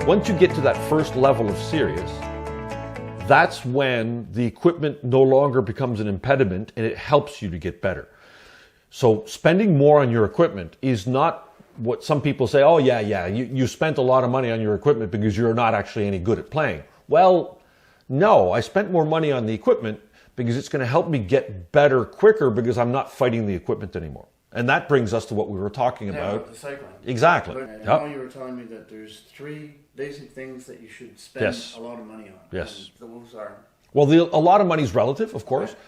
Once you get to that first level of serious, that's when the equipment no longer becomes an impediment and it helps you to get better. So spending more on your equipment is not what some people say, oh yeah, you spent a lot of money on your equipment because you're not actually any good at playing. Well, no, I spent more money on the equipment because it's going to help me get better quicker because I'm not fighting the equipment anymore. And that brings us to what we were talking about. The cycling. Exactly. But I know you were telling me that there's 3 basic things that you should spend a lot of money on. Yes. And those are? Well, a lot of money is relative, of course. Right.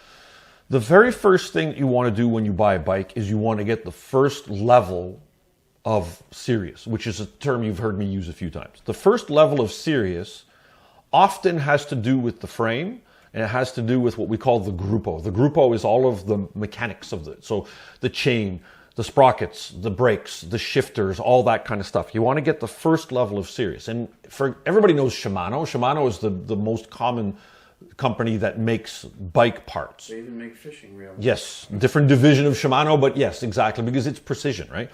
The very first thing that you want to do when you buy a bike is you want to get the first level of serious, which is a term you've heard me use a few times. The first level of serious often has to do with the frame, and it has to do with what we call the gruppo. The gruppo is all of the mechanics of it. So the chain, the sprockets, the brakes, the shifters, all that kind of stuff. You want to get the first level of serious. And for everybody knows Shimano. Shimano is the most common company that makes bike parts. They even make fishing reels. Yes, different division of Shimano, but yes, exactly, because it's precision, right?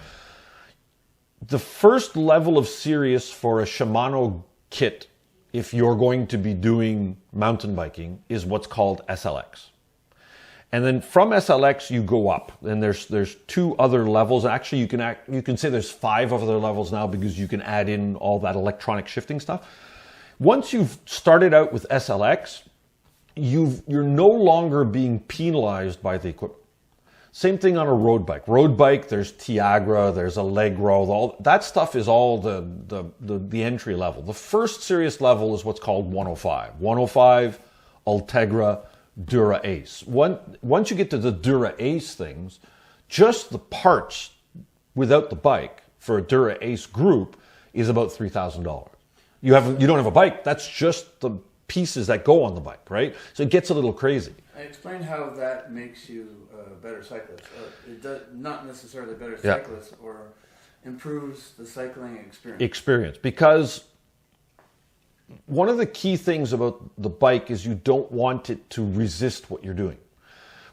The first level of serious for a Shimano kit, if you're going to be doing mountain biking, is what's called SLX. And then from SLX you go up, and there's 2 other levels. Actually, you can say there's 5 other levels now because you can add in all that electronic shifting stuff. Once you've started out with SLX, you're no longer being penalized by the equipment. Same thing on a road bike. Road bike, there's Tiagra, there's Allegro, all that stuff is all the entry level. The first serious level is what's called 105. 105, Ultegra, Dura Ace. Once you get to the Dura Ace things, just the parts without the bike for a Dura Ace group is about $3,000. You don't have a bike, that's just the pieces that go on the bike, right? So it gets a little crazy. Explain how that makes you a better cyclist. It does not necessarily a better cyclist, or improves the cycling experience. Because one of the key things about the bike is you don't want it to resist what you're doing.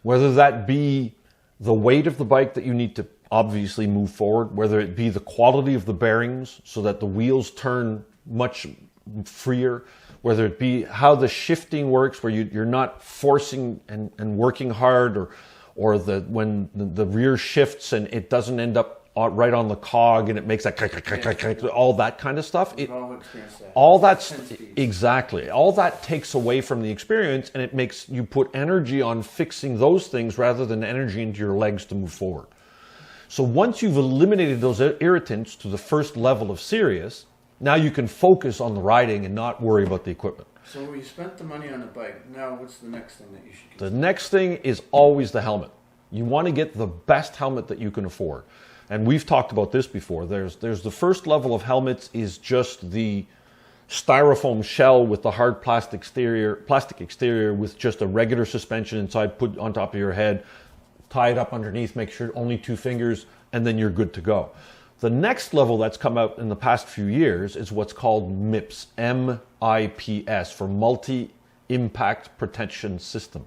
Whether that be the weight of the bike that you need to obviously move forward, whether it be the quality of the bearings so that the wheels turn much freer, whether it be how the shifting works, where you're not forcing and working hard, or when the rear shifts and it doesn't end up right on the cog and it makes that all that kind of stuff. All that's exactly. All that takes away from the experience, and it makes you put energy on fixing those things rather than energy into your legs to move forward. So once you've eliminated those irritants to the first level of serious, now you can focus on the riding and not worry about the equipment. So we spent the money on a bike. Now what's the next thing that you should consider? The next thing is always the helmet. You want to get the best helmet that you can afford. And we've talked about this before. There's the first level of helmets is just the styrofoam shell with the hard plastic exterior with just a regular suspension inside, put on top of your head, tie it up underneath, make sure only 2 fingers, and then you're good to go. The next level that's come out in the past few years is what's called MIPS, M-I-P-S, for Multi-Impact Protection System.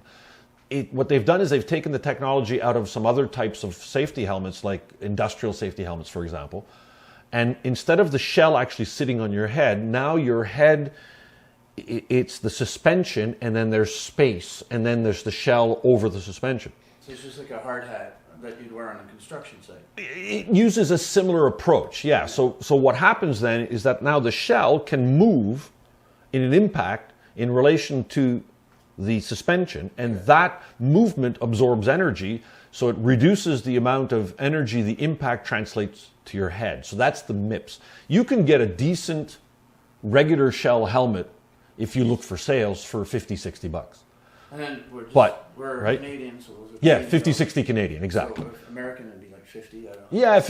What they've done is they've taken the technology out of some other types of safety helmets, like industrial safety helmets, for example, and instead of the shell actually sitting on your head, now your head, it's the suspension, and then there's space, and then there's the shell over the suspension. So it's just like a hard hat that you'd wear on a construction site. It uses a similar approach, yeah. So what happens then is that now the shell can move in an impact in relation to the suspension, and that movement absorbs energy, so it reduces the amount of energy the impact translates to your head. So that's the MIPS. You can get a decent regular shell helmet if you look for sales for $50-$60. And then we're right? Canadian, so those are yeah, Canadian 50-60 Canadian, exactly. So if American would be like 50, I don't know. Yeah,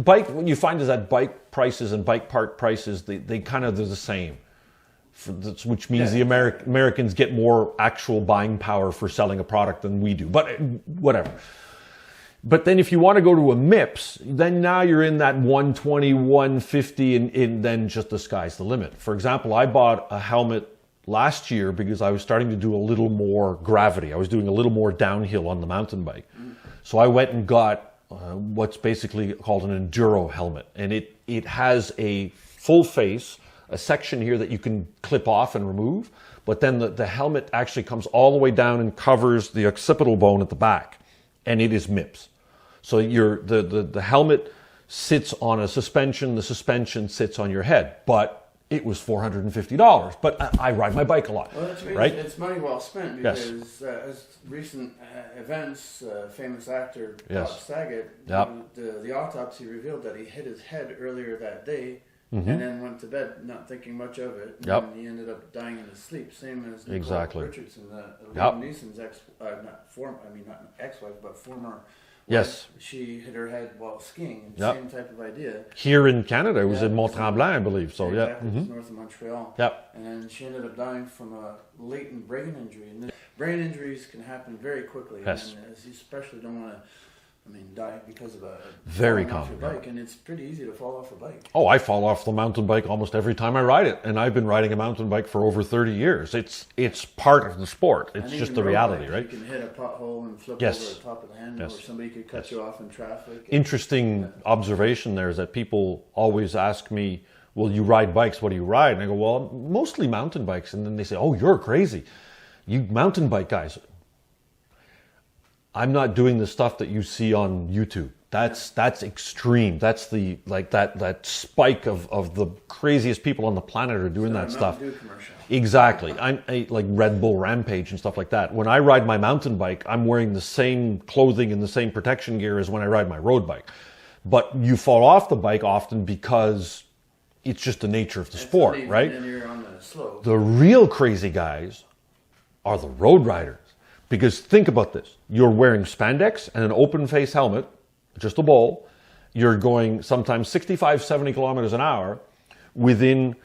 what you find is that bike prices and bike part prices, they're the same. Which means the Americans get more actual buying power for selling a product than we do, but whatever. But then if you want to go to a MIPS, then now you're in that 120, 150, and then just the sky's the limit. For example, I bought a helmet last year because I was starting to do a little more gravity. I was doing a little more downhill on the mountain bike. So I went and got what's basically called an Enduro helmet. And it has a full face, a section here that you can clip off and remove, but then the helmet actually comes all the way down and covers the occipital bone at the back, and it is MIPS. So the helmet sits on a suspension, the suspension sits on your head, but it was $450. But I ride my bike a lot, well, that's right? It's money well spent because as recent events, famous actor Bob Saget, the autopsy revealed that he hit his head earlier that day. And then went to bed not thinking much of it. And he ended up dying in his sleep. Same as Nicole Richardson, Liam Neeson's not ex-wife, but former. Yes. She hit her head while skiing. Same type of idea. Here in Canada, it was in Mont-Tremblant, I believe. So north of Montreal. And then she ended up dying from a latent brain injury. And brain injuries can happen very quickly. Yes. And you especially don't want to. Die because of a very falling off common your bike, and it's pretty easy to fall off a bike. Oh, I fall off the mountain bike almost every time I ride it, and I've been riding a mountain bike for over 30 years. It's part of the sport. It's just the reality, right? You can hit a pothole and flip over the top of the handle, or somebody could cut you off in traffic. Interesting observation there is that people always ask me, "Well, you ride bikes? What do you ride?" And I go, "Well, mostly mountain bikes." And then they say, "Oh, you're crazy, you mountain bike guys." I'm not doing the stuff that you see on YouTube. That's extreme. That's that spike of the craziest people on the planet are doing that stuff. Exactly. I like Red Bull Rampage and stuff like that. When I ride my mountain bike, I'm wearing the same clothing and the same protection gear as when I ride my road bike. But you fall off the bike often because it's just the nature of the sport, right? And you're on the slope. The real crazy guys are the road riders. Because think about this. You're wearing spandex and an open face helmet, just a bowl. You're going sometimes 65, 70 kilometers an hour within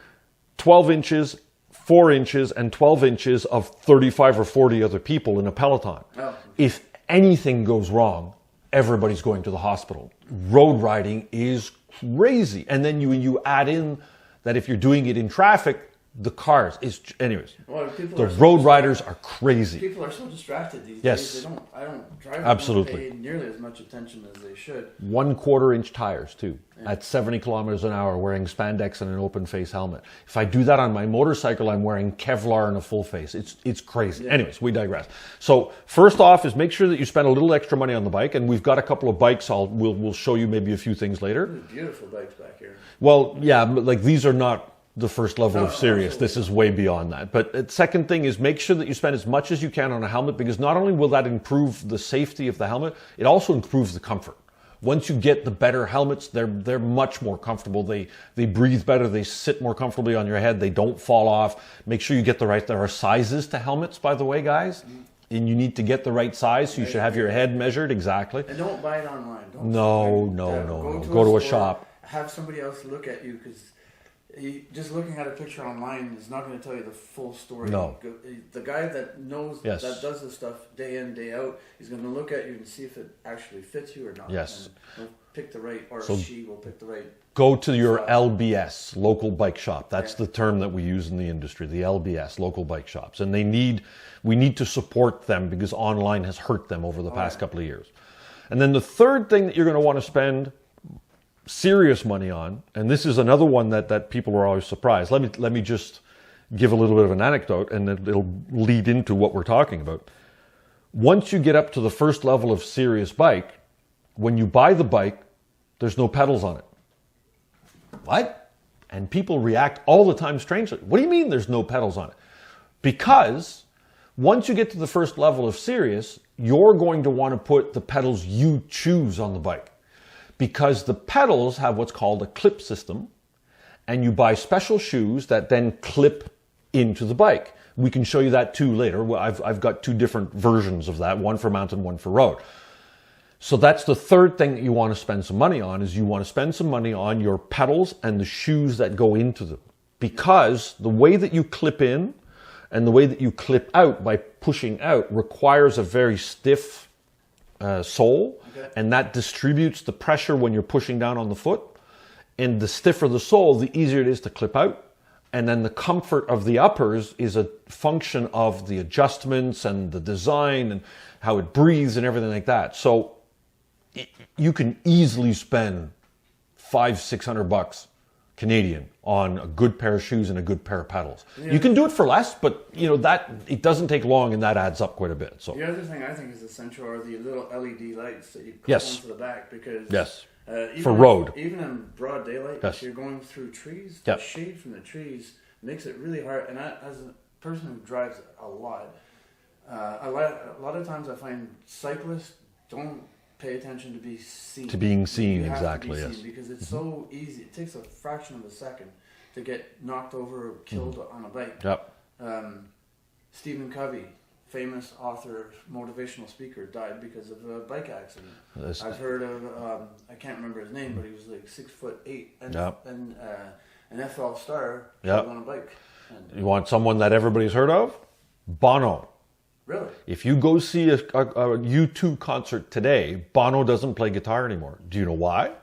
12 inches, 4 inches, and 12 inches of 35 or 40 other people in a peloton. Oh. If anything goes wrong, everybody's going to the hospital. Road riding is crazy. And then you add in that if you're doing it in traffic, the cars is anyways. Well, the road riders are crazy. People are so distracted these days. I don't drive. Absolutely. Pay nearly as much attention as they should. 1/4 inch tires too, at 70 kilometers an hour, wearing spandex and an open face helmet. If I do that on my motorcycle, I'm wearing Kevlar and a full face. It's crazy. Yeah. Anyways, we digress. So first off is make sure that you spend a little extra money on the bike, and we've got a couple of bikes. We'll show you maybe a few things later. Beautiful bikes back here. Well, yeah, but like these are not the first level of serious. This is way beyond that. But the second thing is make sure that you spend as much as you can on a helmet, because not only will that improve the safety of the helmet, it also improves the comfort. Once you get the better helmets, they're much more comfortable. They breathe better. They sit more comfortably on your head. They don't fall off. Make sure you get the right. There are sizes to helmets, by the way, guys. And you need to get you should have your head measured exactly. And don't buy it online. No. Go to a shop. Have somebody else look at you, because just looking at a picture online is not going to tell you the full story. No. The guy that knows that does this stuff day in, day out, he's going to look at you and see if it actually fits you or not. Yes. And he'll pick the right, or she will pick the right. Go to your LBS, local bike shop. That's the term that we use in the industry, the LBS, local bike shops. And we need to support them, because online has hurt them over the past couple of years. And then the third thing that you're going to want to spend serious money on, and this is another one that people are always surprised. Let me just give a little bit of an anecdote, and it'll lead into what we're talking about. Once you get up to the first level of serious bike, when you buy the bike, there's no pedals on it. What? And people react all the time strangely. What do you mean there's no pedals on it? Because once you get to the first level of serious, you're going to want to put the pedals you choose on the bike. Because the pedals have what's called a clip system, and you buy special shoes that then clip into the bike. We can show you that too later. I've got two different versions of that, one for mountain, one for road. So that's the third thing that you want to spend some money on, is you want to spend some money on your pedals and the shoes that go into them. Because the way that you clip in and the way that you clip out by pushing out requires a very stiff sole, and that distributes the pressure when you're pushing down on the foot. And the stiffer the sole, the easier it is to clip out. And then the comfort of the uppers is a function of the adjustments and the design and how it breathes and everything like that. So you can easily spend $500-600 Canadian on a good pair of shoes and a good pair of pedals. Yeah. You can do it for less, but that it doesn't take long, and that adds up quite a bit. So the other thing I think is essential are the little LED lights that you clip onto the back, because for road, even in broad daylight, if you're going through trees, the shade from the trees makes it really hard. And I, as a person who drives a lot, a lot of times I find cyclists don't pay attention to be seen. To being seen, you exactly, have to be seen, because it's so easy. It takes a fraction of a second to get knocked over or killed on a bike. Yep. Stephen Covey, famous author, motivational speaker, died because of a bike accident. I've heard of, I can't remember his name, but he was like 6'8", and an FL star on a bike. And you want someone that everybody's heard of? Bono. Really? If you go see a U2 concert today, Bono doesn't play guitar anymore. Do you know why?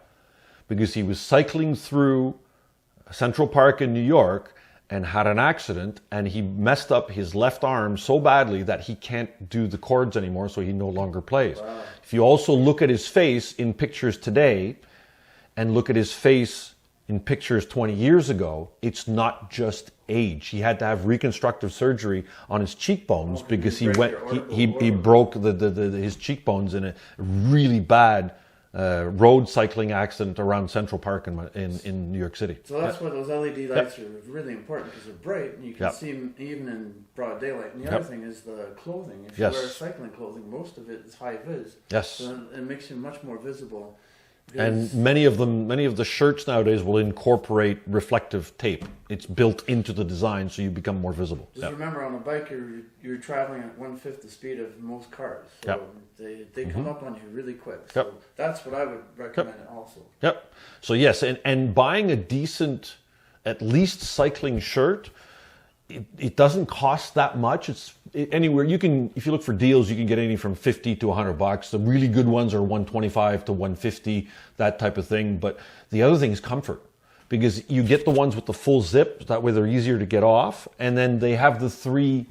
Because he was cycling through Central Park in New York and had an accident, and he messed up his left arm so badly that he can't do the chords anymore, so he no longer plays. Wow. If you also look at his face in pictures today and look at his face in pictures 20 years ago, it's not just age. He had to have reconstructive surgery on his cheekbones because he broke his cheekbones in a really bad road cycling accident around Central Park in New York City. So that's why those LED lights are really important, because they're bright and you can see them even in broad daylight. And the other thing is the clothing. If you wear cycling clothing, most of it is high vis. Yes. So it makes you much more visible. And many of the shirts nowadays will incorporate reflective tape. It's built into the design, so you become more visible. Just remember, on a bike, you're traveling at 1/5 the speed of most cars. So they come up on you really quick. So that's what I would recommend also. Yep. So yes, and buying a decent, at least cycling shirt, it doesn't cost that much. It's anywhere you can. If you look for deals, you can get anything from $50 to $100. The really good ones are $125 to $150, that type of thing. But the other thing is comfort, because you get the ones with the full zip. That way they're easier to get off, and then they have the three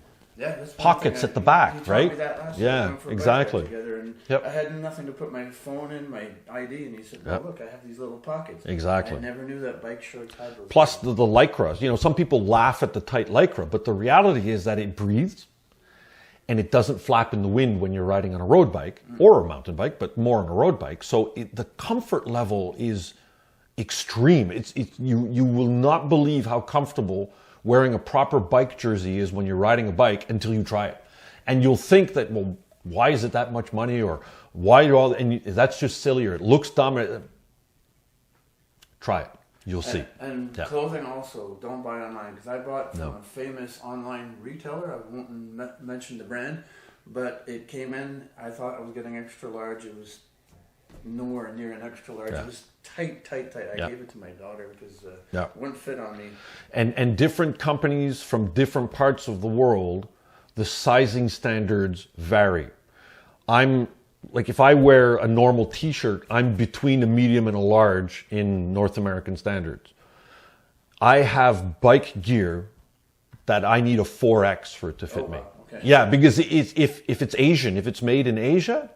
pockets at the back, right? Yeah, exactly. I had nothing to put my phone in, my ID, and he said, "Well, look, I have these little pockets." Exactly. I never knew that bike shorts had those. Plus the lycra. Some people laugh at the tight lycra, but the reality is that it breathes, and it doesn't flap in the wind when you're riding on a road bike or a mountain bike, but more on a road bike. So the comfort level is extreme. You will not believe how comfortable wearing a proper bike jersey is when you're riding a bike until you try it. And you'll think that, well, why is it that much money, or why do all, and that's just silly, or it looks dumb. Try it. You'll see. And clothing also, don't buy online, because I bought from a famous online retailer. I won't mention the brand, but it came in, I thought I was getting extra large. It was nowhere near an extra large. It was tight. I gave it to my daughter because it wouldn't fit on me. And different companies from different parts of the world, the sizing standards vary. I'm like, if I wear a normal t-shirt, I'm between a medium and a large in North American standards. I have bike gear that I need a 4X for it to fit me. Wow. Okay. Yeah, because if it's Asian, if it's made in Asia,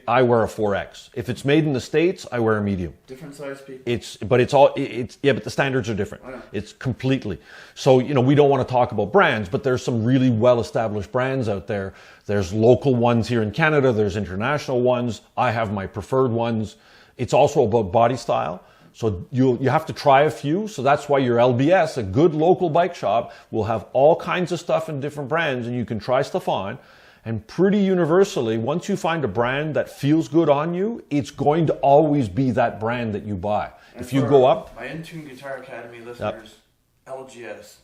I wear a 4X. If it's made in the States, I wear a medium. Different size people. But the standards are different. It's completely. So, we don't want to talk about brands, but there's some really well-established brands out there. There's local ones here in Canada. There's international ones. I have my preferred ones. It's also about body style. So you have to try a few. So that's why your LBS, a good local bike shop, will have all kinds of stuff in different brands, and you can try stuff on. And pretty universally, once you find a brand that feels good on you, it's going to always be that brand that you buy. And if you go up... My In-Tune Guitar Academy listeners, LGS.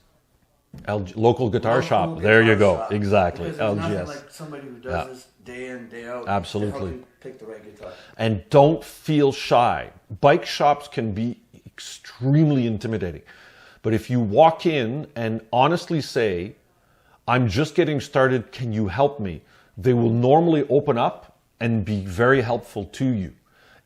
Local guitar shop. There you go. Shop. Exactly. Because there's LGS. nothing like somebody who does this day in, day out. Absolutely. To help you pick the right guitar. And don't feel shy. Bike shops can be extremely intimidating. But if you walk in and honestly say, I'm just getting started, can you help me? They will normally open up and be very helpful to you.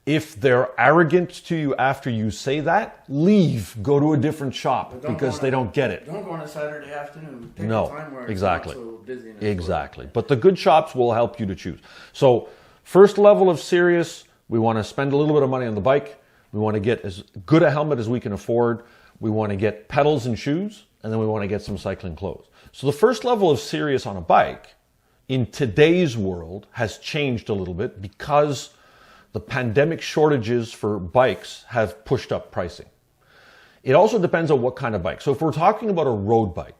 If they're arrogant to you after you say that, leave. Go to a different shop because they don't get it. Don't go on a Saturday afternoon. Pick a time where it's not so busy. Exactly. But the good shops will help you to choose. So first level of serious, we want to spend a little bit of money on the bike. We want to get as good a helmet as we can afford. we want to get pedals and shoes, and then we want to get some cycling clothes. So the first level of serious on a bike in today's world has changed a little bit because the pandemic shortages for bikes have pushed up pricing. It also depends on what kind of bike. So if we're talking about a road bike,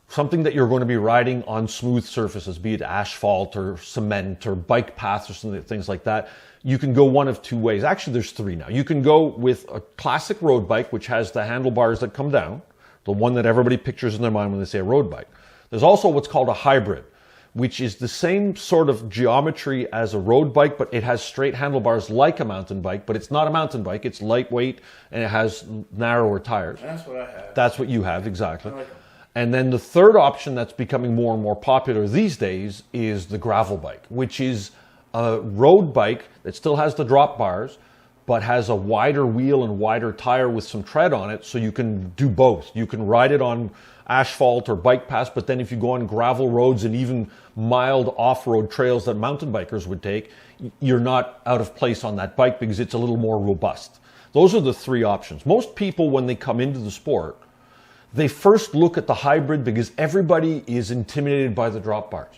something that you're going to be riding on smooth surfaces, be it asphalt or cement or bike paths or something, things like that, you can go one of two ways. Actually, there's three now. You can go with a classic road bike, which has the handlebars that come down, the one that everybody pictures in their mind when they say a road bike. There's also what's called a hybrid, which is the same sort of geometry as a road bike, but it has straight handlebars like a mountain bike, but it's not a mountain bike. It's lightweight and it has narrower tires. That's what I have. That's what you have, exactly. I like them. And then the third option that's becoming more and more popular these days is the gravel bike, which is a road bike that still has the drop bars, but has a wider wheel and wider tire with some tread on it, so you can do both. You can ride it on asphalt or bike paths, but then if you go on gravel roads and even mild off-road trails that mountain bikers would take, you're not out of place on that bike because it's a little more robust. Those are the three options. Most people, when they come into the sport, they first look at the hybrid because everybody is intimidated by the drop bars.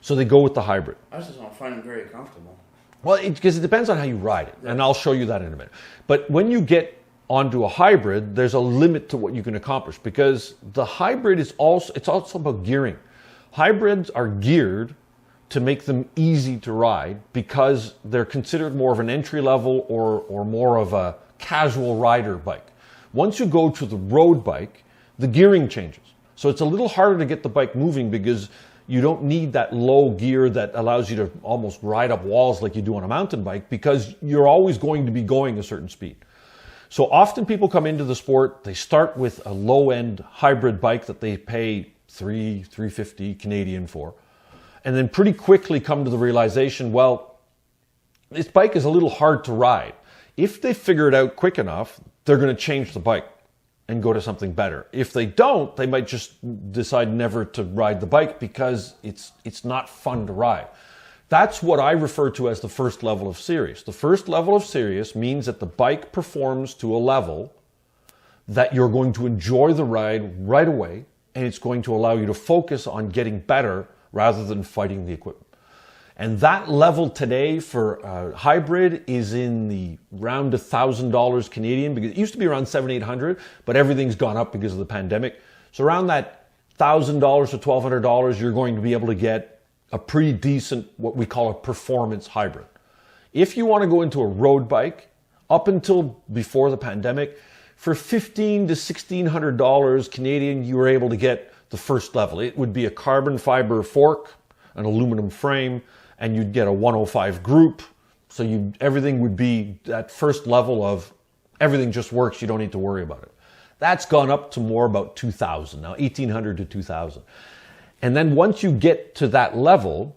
So they go with the hybrid. I just don't find them very comfortable. Well, because it depends on how you ride it, and I'll show you that in a minute. But when you get onto a hybrid, there's a limit to what you can accomplish because the hybrid is it's also about gearing. Hybrids are geared to make them easy to ride because they're considered more of an entry level or more of a casual rider bike. Once you go to the road bike, the gearing changes. So it's a little harder to get the bike moving because you don't need that low gear that allows you to almost ride up walls like you do on a mountain bike because you're always going to be going a certain speed. So often people come into the sport, they start with a low-end hybrid bike that they pay $350 Canadian for, and then pretty quickly come to the realization, well, this bike is a little hard to ride. If they figure it out quick enough, they're going to change the bike and go to something better. If they don't, they might just decide never to ride the bike because it's not fun to ride. That's what I refer to as the first level of serious. The first level of serious means that the bike performs to a level that you're going to enjoy the ride right away, and it's going to allow you to focus on getting better rather than fighting the equipment. And that level today for a hybrid is in the round $1,000 Canadian, because it used to be around $700-800, but everything's gone up because of the pandemic. So around that $1,000 to $1,200, you're going to be able to get a pretty decent, what we call a performance hybrid. If you want to go into a road bike, up until before the pandemic, for $1,500 to $1,600 Canadian, you were able to get the first level. It would be a carbon fiber fork, an aluminum frame, and you'd get a 105 group. So everything would be that first level of everything just works, you don't need to worry about it. That's gone up to more about 2,000 now, 1,800 to 2,000. And then once you get to that level,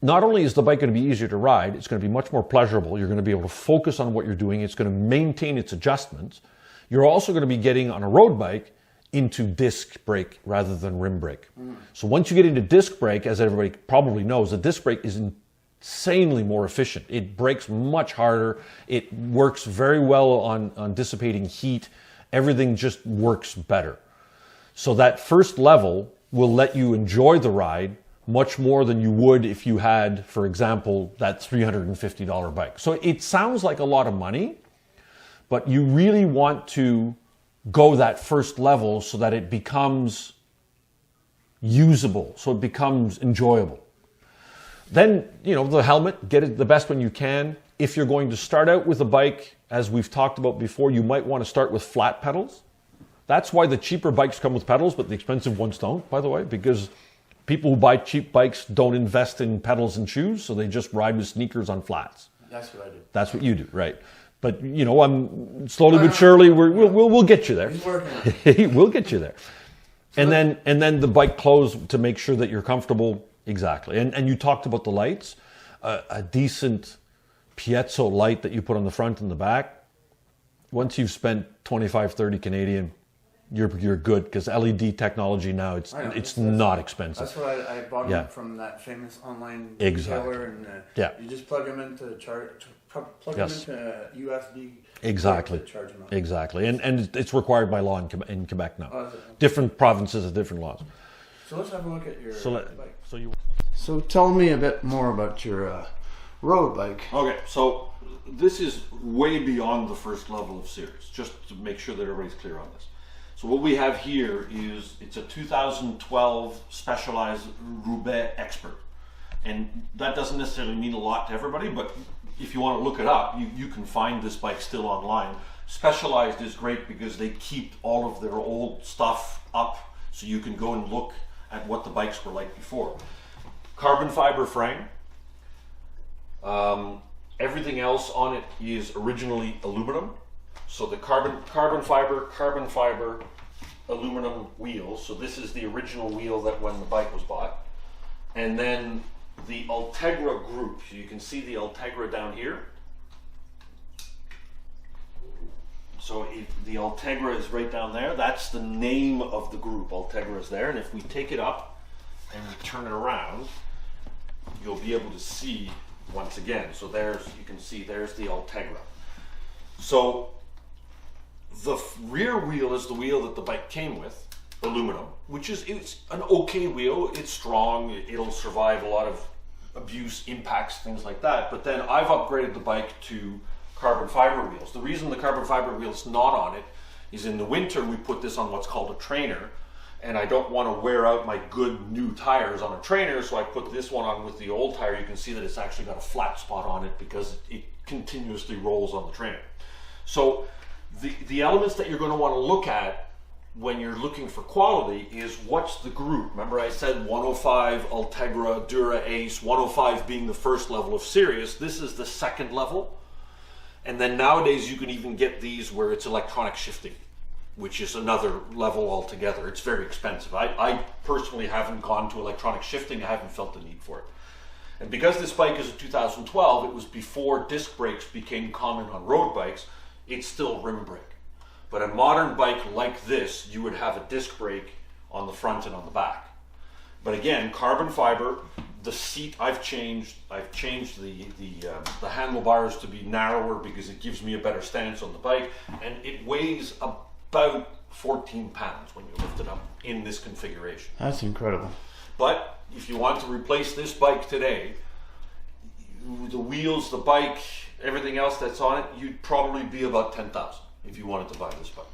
not only is the bike going to be easier to ride, it's going to be much more pleasurable. You're going to be able to focus on what you're doing. It's going to maintain its adjustments. You're also going to be getting on a road bike into disc brake rather than rim brake. So once you get into disc brake, as everybody probably knows, the disc brake is insanely more efficient. It brakes much harder. It works very well on dissipating heat. Everything just works better. So that first level will let you enjoy the ride much more than you would if you had, for example, that $350 bike. So it sounds like a lot of money, but you really want to go that first level so that it becomes usable, so it becomes enjoyable. Then, the helmet, get it the best one you can. If you're going to start out with a bike, as we've talked about before, you might want to start with flat pedals. That's why the cheaper bikes come with pedals, but the expensive ones don't, by the way, because people who buy cheap bikes don't invest in pedals and shoes, so they just ride with sneakers on flats. That's what I do. That's what you do, right? But, I'm slowly but surely, we'll get you there. He's working. We'll get you there. And then the bike clothes to make sure that you're comfortable. Exactly. And you talked about the lights. A decent piezo light that you put on the front and the back. Once you've spent 25, 30 Canadian, you're good, because LED technology now, it's not expensive. That's what I bought them from that famous online Exactly. retailer, and Yeah. you just plug them into plug Yes. them into USB. Exactly. To charge them up. Exactly. And it's required by law in Quebec now. Oh, is it? Okay. Different provinces have different laws. So let's have a look at your bike. So tell me a bit more about your road bike. Okay, so this is way beyond the first level of series, just to make sure that everybody's clear on this. So what we have here is, it's a 2012 Specialized Roubet Expert. And that doesn't necessarily mean a lot to everybody, but if you want to look it up, you can find this bike still online. Specialized is great because they keep all of their old stuff up, so you can go and look at what the bikes were like before. Carbon fiber frame. Everything else on it is originally aluminum. So the carbon fiber aluminum wheels. So this is the original wheel that when the bike was bought. And then the Ultegra group. So you can see the Ultegra down here. So the Ultegra is right down there. That's the name of the group. Ultegra is there. And if we take it up and we turn it around, you'll be able to see once again. So you can see there's the Ultegra. So the rear wheel is the wheel that the bike came with, aluminum, it's an okay wheel. It's strong. It'll survive a lot of abuse, impacts, things like that. But then I've upgraded the bike to carbon fiber wheels. The reason the carbon fiber wheel is not on it is in the winter we put this on what's called a trainer, and I don't want to wear out my good new tires on a trainer, so I put this one on with the old tire. You can see that it's actually got a flat spot on it because it continuously rolls on the trainer. So the elements that you're going to want to look at when you're looking for quality is what's the group. Remember I said 105 Ultegra, Dura Ace, 105 being the first level of Sirius. This is the second level. And then nowadays you can even get these where it's electronic shifting, which is another level altogether. It's very expensive. I personally haven't gone to electronic shifting. I haven't felt the need for it. And because this bike is a 2012, it was before disc brakes became common on road bikes. It's still rim brake. But a modern bike like this, you would have a disc brake on the front and on the back. But again, carbon fiber. The seat I've changed the handlebars to be narrower because it gives me a better stance on the bike, and it weighs about 14 pounds when you lift it up in this configuration. That's incredible. But if you want to replace this bike today, the wheels, the bike, everything else that's on it, you'd probably be about 10,000 if you wanted to buy this bike.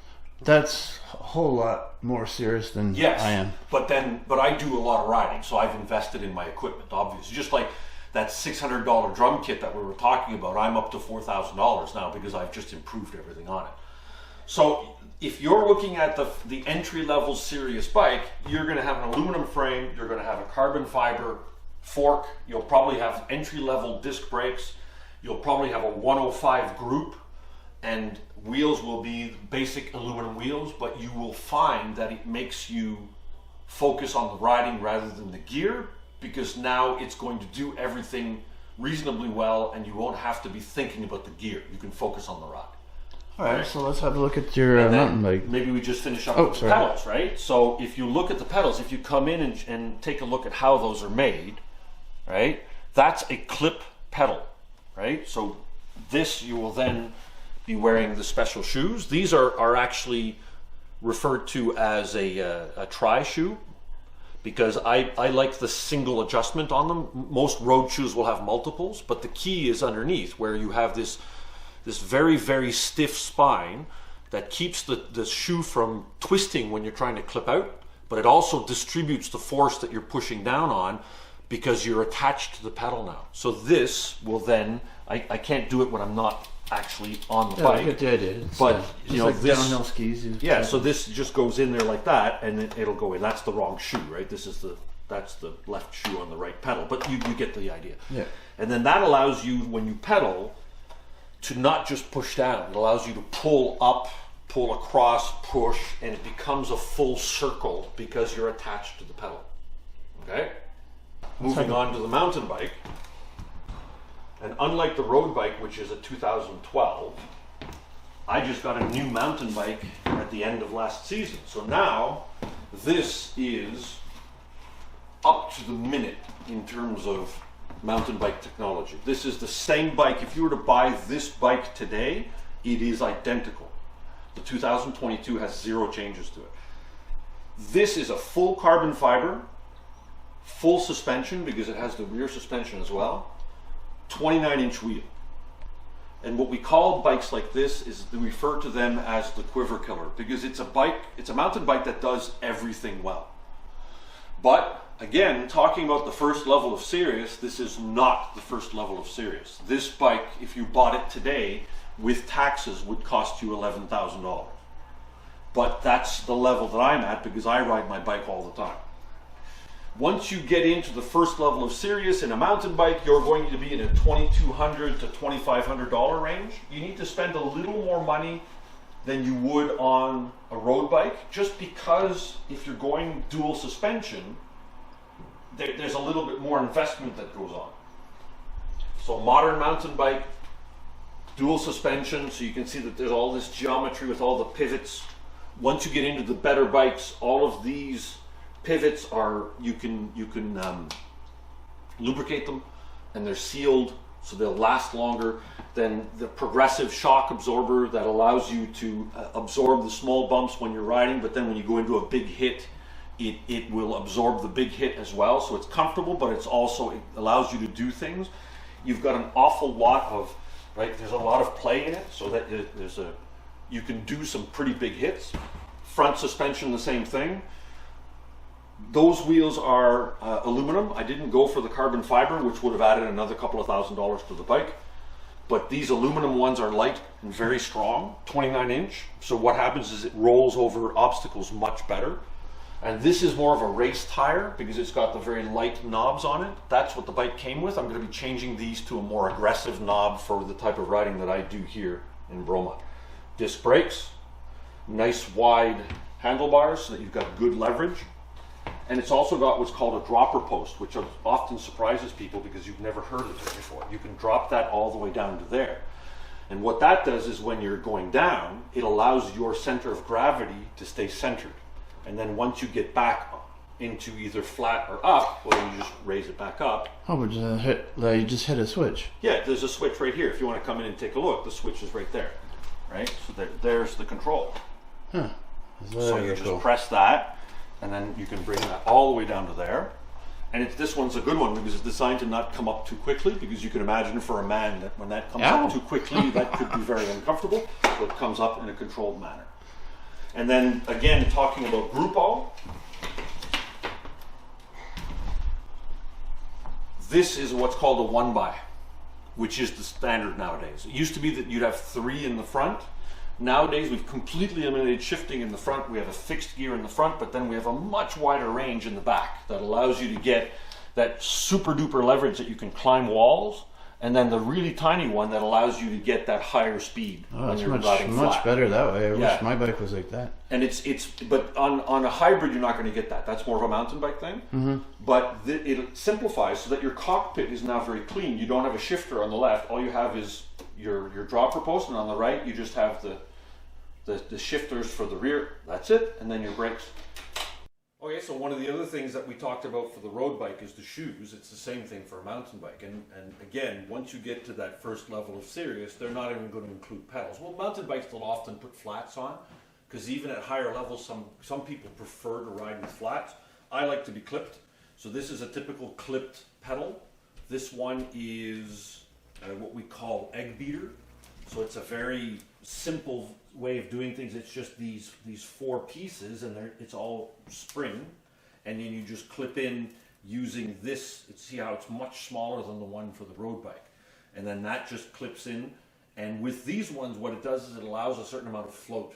That's a whole lot more serious than I am. But I do a lot of riding, so I've invested in my equipment, obviously. Just like that $600 drum kit that we were talking about, I'm up to $4,000 now because I've just improved everything on it. So if you're looking at the entry-level Sirius bike, you're going to have an aluminum frame, you're going to have a carbon fiber fork, you'll probably have entry-level disc brakes, you'll probably have a 105 group, and wheels will be basic aluminum wheels, but you will find that it makes you focus on the riding rather than the gear, because now it's going to do everything reasonably well and you won't have to be thinking about the gear. You can focus on the ride. All right, so let's have a look at your mountain bike. Maybe we just finish up with the pedals, right? So if you look at the pedals, if you come in and take a look at how those are made, right? That's a clip pedal, right? So this, you will then be wearing the special shoes. These are actually referred to as a tri-shoe because I like the single adjustment on them. Most road shoes will have multiples, but the key is underneath where you have this very, very stiff spine that keeps the shoe from twisting when you're trying to clip out, but it also distributes the force that you're pushing down on because you're attached to the pedal now. So this will then, I can't do it when I'm not actually on the bike. I get the idea. But you know, like this downhill skis. So this just goes in there like that, and it'll go in. That's the wrong shoe, right? That's the left shoe on the right pedal. But you get the idea. Yeah. And then that allows you, when you pedal, to not just push down. It allows you to pull up, pull across, push, and it becomes a full circle because you're attached to the pedal. Okay? Moving on to the mountain bike. And unlike the road bike, which is a 2012, I just got a new mountain bike at the end of last season. So now this is up to the minute in terms of mountain bike technology. This is the same bike. If you were to buy this bike today, it is identical. The 2022 has 0 changes to it. This is a full carbon fiber, full suspension because it has the rear suspension as well, 29-inch wheel. And what we call bikes like this is we refer to them as the quiver killer because it's a bike, it's a mountain bike that does everything well. But again, talking about the first level of serious, this is not the first level of serious. This bike, if you bought it today with taxes, would cost you $11,000. But that's the level that I'm at because I ride my bike all the time. Once you get into the first level of serious in a mountain bike, you're going to be in a $2,200 to $2,500 range. You need to spend a little more money than you would on a road bike, just because if you're going dual suspension, there's a little bit more investment that goes on. So modern mountain bike, dual suspension, so you can see that there's all this geometry with all the pivots. Once you get into the better bikes, all of these pivots are, you can lubricate them and they're sealed so they'll last longer. Then the progressive shock absorber that allows you to absorb the small bumps when you're riding, but then when you go into a big hit, it will absorb the big hit as well. So it's comfortable, but it's also, it allows you to do things. You've got an awful lot of, right, there's a lot of play in it, so that you can do some pretty big hits. Front suspension, the same thing. Those wheels are aluminum. I didn't go for the carbon fiber, which would have added another couple of $1,000s to the bike. But these aluminum ones are light and very strong, 29-inch. So what happens is it rolls over obstacles much better. And this is more of a race tire because it's got the very light knobs on it. That's what the bike came with. I'm going to be changing these to a more aggressive knob for the type of riding that I do here in Broma. Disc brakes, nice wide handlebars so that you've got good leverage. And it's also got what's called a dropper post, which often surprises people because you've never heard of it before. You can drop that all the way down to there. And what that does is when you're going down, it allows your center of gravity to stay centered. And then once you get back into either flat or up, well, you just raise it back up. Oh, but you just hit a switch. Yeah, there's a switch right here. If you want to come in and take a look, the switch is right there. Right? So there's the control. Huh. So you just press that, and then you can bring that all the way down to there. And this one's a good one because it's designed to not come up too quickly, because you can imagine for a man that when that comes up too quickly, that could be very uncomfortable. So it comes up in a controlled manner. And then again, talking about Grupo, this is what's called a 1x, which is the standard nowadays. It used to be that you'd have 3 in the front. Nowadays, we've completely eliminated shifting in the front. We have a fixed gear in the front, but then we have a much wider range in the back that allows you to get that super duper leverage that you can climb walls, and then the really tiny one that allows you to get that higher speed when you're riding flat. Much better that way. I wish my bike was like that. And but on a hybrid, you're not going to get that. That's more of a mountain bike thing. Mm-hmm. But it simplifies so that your cockpit is now very clean. You don't have a shifter on the left. All you have is your dropper post, and on the right, you just have the shifters for the rear. That's it, and then your brakes. Okay, so one of the other things that we talked about for the road bike is the shoes. It's the same thing for a mountain bike. And again, once you get to that first level of serious, they're not even going to include pedals. Well, mountain bikes will often put flats on, because even at higher levels, some people prefer to ride with flats. I like to be clipped. So this is a typical clipped pedal. This one is what we call egg beater. So it's a very simple way of doing things. It's just these 4 pieces, and it's all spring, and then you just clip in using this. See how it's much smaller than the one for the road bike, and then that just clips in. And with these ones, what it does is it allows a certain amount of float,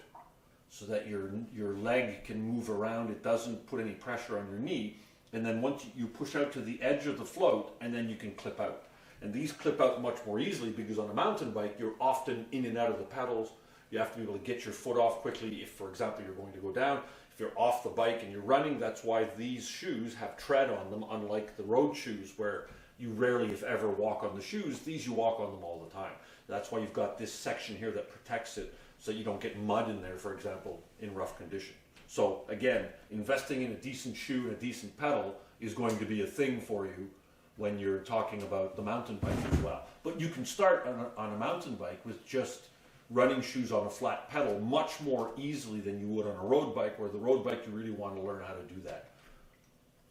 so that your leg can move around. It doesn't put any pressure on your knee, and then once you push out to the edge of the float, and then you can clip out. And these clip out much more easily, because on a mountain bike, you're often in and out of the pedals. You have to be able to get your foot off quickly if, for example, you're going to go down. If you're off the bike and you're running, that's why these shoes have tread on them, unlike the road shoes where you rarely, if ever, walk on the shoes. These, you walk on them all the time. That's why you've got this section here that protects it so you don't get mud in there, for example, in rough condition. So again, investing in a decent shoe and a decent pedal is going to be a thing for you when you're talking about the mountain bike as well. But you can start on a mountain bike with just running shoes on a flat pedal much more easily than you would on a road bike, where the road bike you really want to learn how to do that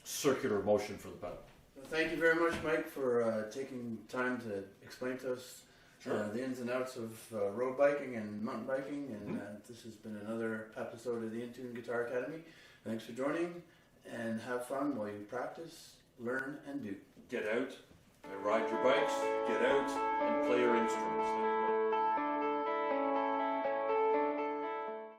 circular motion for the pedal. Well, thank you very much, Mike, for taking time to explain to us the ins and outs of road biking and mountain biking. And this has been another episode of the Intune Guitar Academy. Thanks for joining, and have fun while you practice, learn, and do. Get out and ride your bikes, get out and play your instruments.